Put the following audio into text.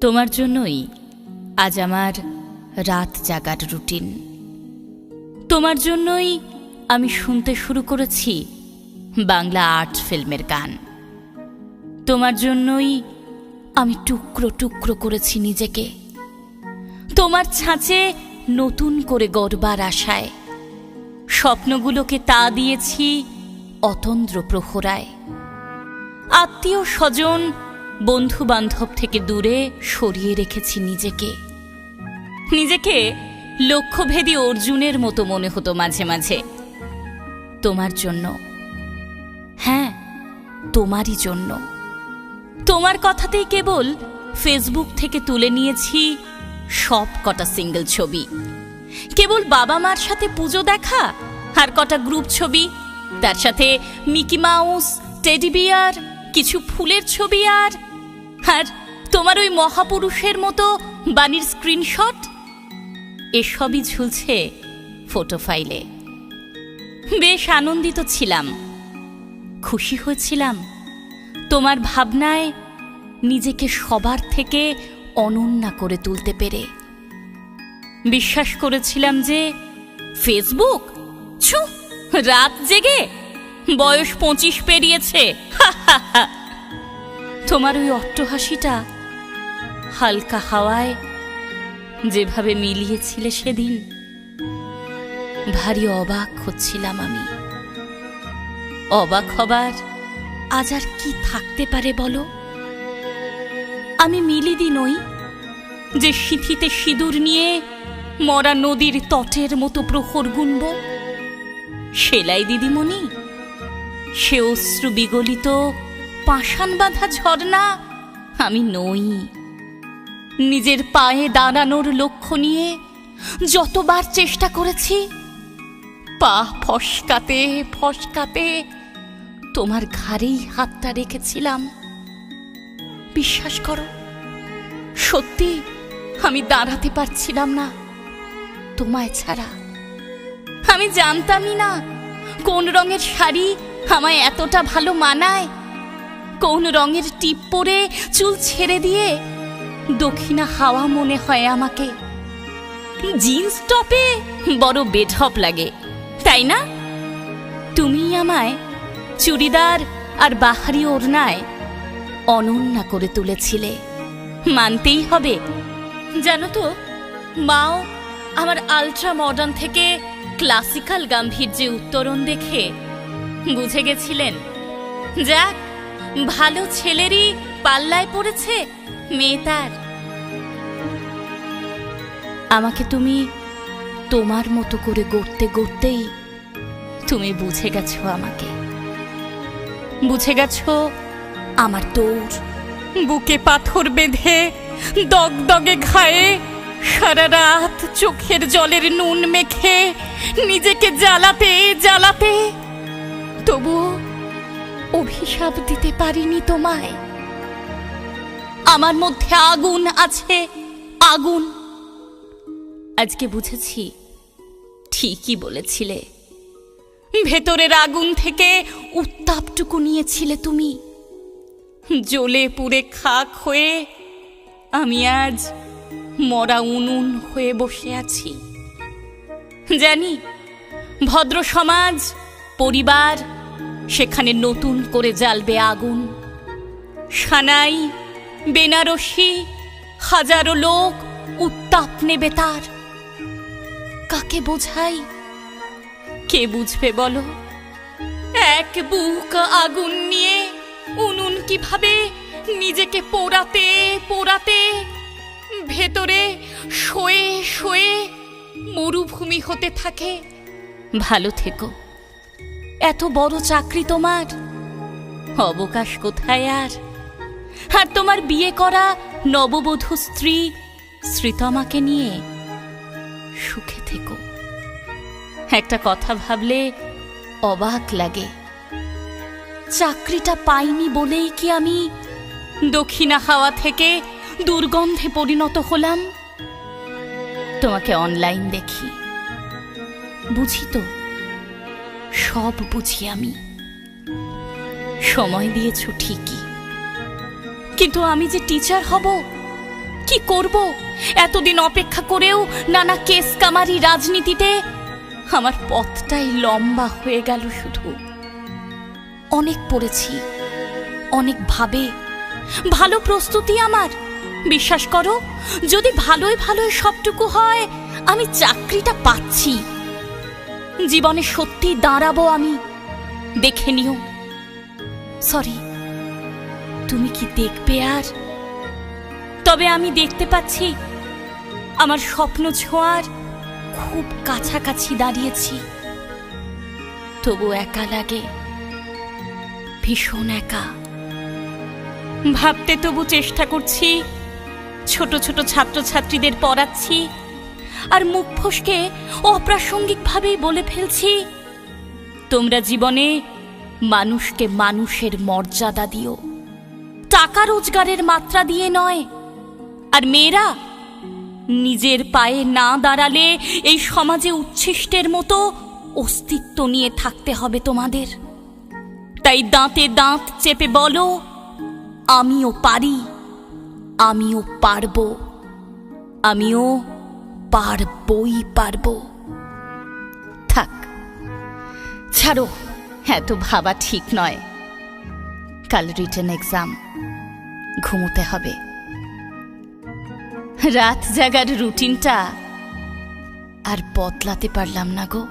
তোমার জন্যই আজ আমার রাত জাগার রুটিন। তোমার জন্যই আমি শুনতে শুরু করেছি বাংলা আর্ট ফিল্মের গান। তোমার জন্যই আমি টুকরো টুকরো করেছি নিজেকে, তোমার ছাঁচে নতুন করে গড়বার আশায়। স্বপ্নগুলোকে তা দিয়েছি অতন্দ্র প্রহরায়। আত্মীয় স্বজন বন্ধু বান্ধব থেকে দূরে সরিয়ে রেখেছি নিজেকে লক্ষ্যভেদী অর্জুনের মতো মনে হতো মাঝে মাঝে। তোমার জন্য, হ্যাঁ তোমারই জন্য। তোমার কথাতেই কেবল ফেসবুক থেকে তুলে নিয়েছি সব কটা সিঙ্গেল ছবি। কেবল বাবা মার সাথে পুজো দেখা আর কটা গ্রুপ ছবি, তার সাথে মিকি মাউস, টেডি বিয়ার, কিছু ফুলের ছবি আর তোমার ওই মহাপুরুষের মতো বাণীর স্ক্রিনশট। এসবই ঝুলছে ফটো ফাইলে। বেশ আনন্দিত ছিলাম, খুশি হয়েছিলাম তোমার ভাবনায় নিজেকে সবার থেকে অনন্যা করে তুলতে পেরে। বিশ্বাস করেছিলাম যে ফেসবুক, ছু, রাত জেগে বয়স 25 পেরিয়েছে। তোমার ওই অট্টহাসিটা হালকা হাওয়ায় যেভাবে মিলিয়েছিলে সেদিন, ভারী অবাক হচ্ছিলাম আমি। অবাক হবার আজ আর কি থাকতে পারে বলো? আমি মিলিদি নই যে সিঁথিতে সিঁদুর নিয়ে মরা নদীর তটের মতো প্রহর গুনব। সেলাই দিদিমণি, সে অশ্রু বিগলিত পাষাণ বাঁধা ঝর্ণা আমি নই। নিজের পায়ে দাঁড়ানোর লক্ষ্য নিয়ে যতবার চেষ্টা করেছি, পা ফসকাতে ফসকাতে তোমার ঘাড়েই হাতটা রেখেছিলাম। বিশ্বাস করো, সত্যি আমি দাঁড়াতে পারছিলাম না তোমায় ছাড়া। আমি জানতামই না কোন রঙের শাড়ি আমায় এতটা ভালো মানায়, কোন রঙের টিপ পরে চুল ছেড়ে দিয়ে দক্ষিণা হাওয়া মনে হয় আমাকে। জিন্স টপে বড় বেঢপ লাগে, তাই না? তুমি আমায় চুড়িদার আর বাহারি ওড়নায় অনন্যা করে তুলেছিলে, মানতেই হবে। জানো তো, মাও আমার আলট্রা মডার্ন থেকে ক্লাসিক্যাল গাম্ভীর্যে উত্তরণ দেখে বুঝে গেছিলেন, যাক ভালো ছেলেরই পাল্লায় পড়েছে মেয়ে তার। আমাকে তুমি তোমার মতো করে গড়তে গড়তেই তুমি বুঝে গেছো আমাকে, বুঝে গেছো আমার দৌড়। বুকে পাথর বেঁধে দগদগে ঘায়ে সারা রাত চোখের জলের নুন মেখে নিজেকে জ্বালাতে জ্বালাতে তবুও অভিশাপ দিতে পারিনি তোমায়। আমার মধ্যে আগুন আছে, আগুন। আজকে বুঝেছি ঠিকই বলেছিলে। ভেতরের আগুন থেকে উত্তাপটুকু নিয়েছিলে তুমি। জ্বলে পুড়ে খাক হয়ে আমি আজ মরা উনুন হয়ে বসে আছি। জানি ভদ্র সমাজ, পরিবার সেখানে নতুন করে জ্বালবে আগুন। সানাই, বেনারসি, হাজারো লোক উত্তাপ নেবে তার। কাকে বোঝাই, কে বুঝবে বলো? এক বুক আগুন নিয়ে উনুন কিভাবে নিজেকে পোড়াতে পোড়াতে ভেতরে শোয়ে শোয়ে মরুভূমি হতে থাকে। ভালো থেকো। এত বড় চাকরি তোমার, অবকাশ কোথায় আর? আর তোমার বিয়ে করা নববধূ স্ত্রী শ্রীতমাকে নিয়ে সুখে থেকো। একটা কথা ভাবলে অবাক লাগে, চাকরিটা পাইনি বলেই কি আমি দক্ষিণা হাওয়া থেকে দুর্গন্ধে পরিণত হলাম? তোমাকে অনলাইন দেখি, বুঝি তো, সব বুঝি আমি। সময় দিয়েছ ঠিকই, কিন্তু আমি যে টিচার হব কি করব? এতদিন অপেক্ষা করেও নানা কেস কামারি রাজনীতিতে আমার পথটাই লম্বা হয়ে গেল। শুধু অনেক পড়েছি, অনেক ভাবে, ভালো প্রস্তুতি আমার। বিশ্বাস করো, যদি ভালোই ভালোই সবটুকু হয়, আমি চাকরিটা পাচ্ছি। জীবনে সত্যি দাঁড়াবো আমি, দেখে নিও। সরি, তুমি কি দেখবে আর? তবে আমি দেখতে পাচ্ছি আমার স্বপ্ন ছোঁয়ার খুব কাছাকাছি দাঁড়িয়েছি। তবু একা লাগে, ভীষণ একা। ভাবতে তবু চেষ্টা করছি, ছোট ছোট ছাত্রছাত্রীদের পড়াচ্ছি, আর মুখ ফসকে অপ্রাসঙ্গিকভাবেই বলে ফেলছি, তোমরা জীবনে মানুষকে মানুষের মর্যাদা দিও, টাকা রোজগারের মাত্রা দিয়ে নয়। আর মেয়েরা, নিজের পায়ে না দাঁড়ালে এই সমাজে উচ্ছিষ্টের মতো অস্তিত্ব নিয়ে থাকতে হবে তোমাদের। তাই দাঁতে দাঁত চেপে বলো, আমিও পারি, আমিও পারবো, আমিও পারবই পারবো। থাক, ছাড়ো, এত ভাবা ঠিক নয়। কাল রিটেন এক্সাম, ঘুমোতে হবে। রাত জাগার রুটিনটা আর বদলাতে পারলাম না গো।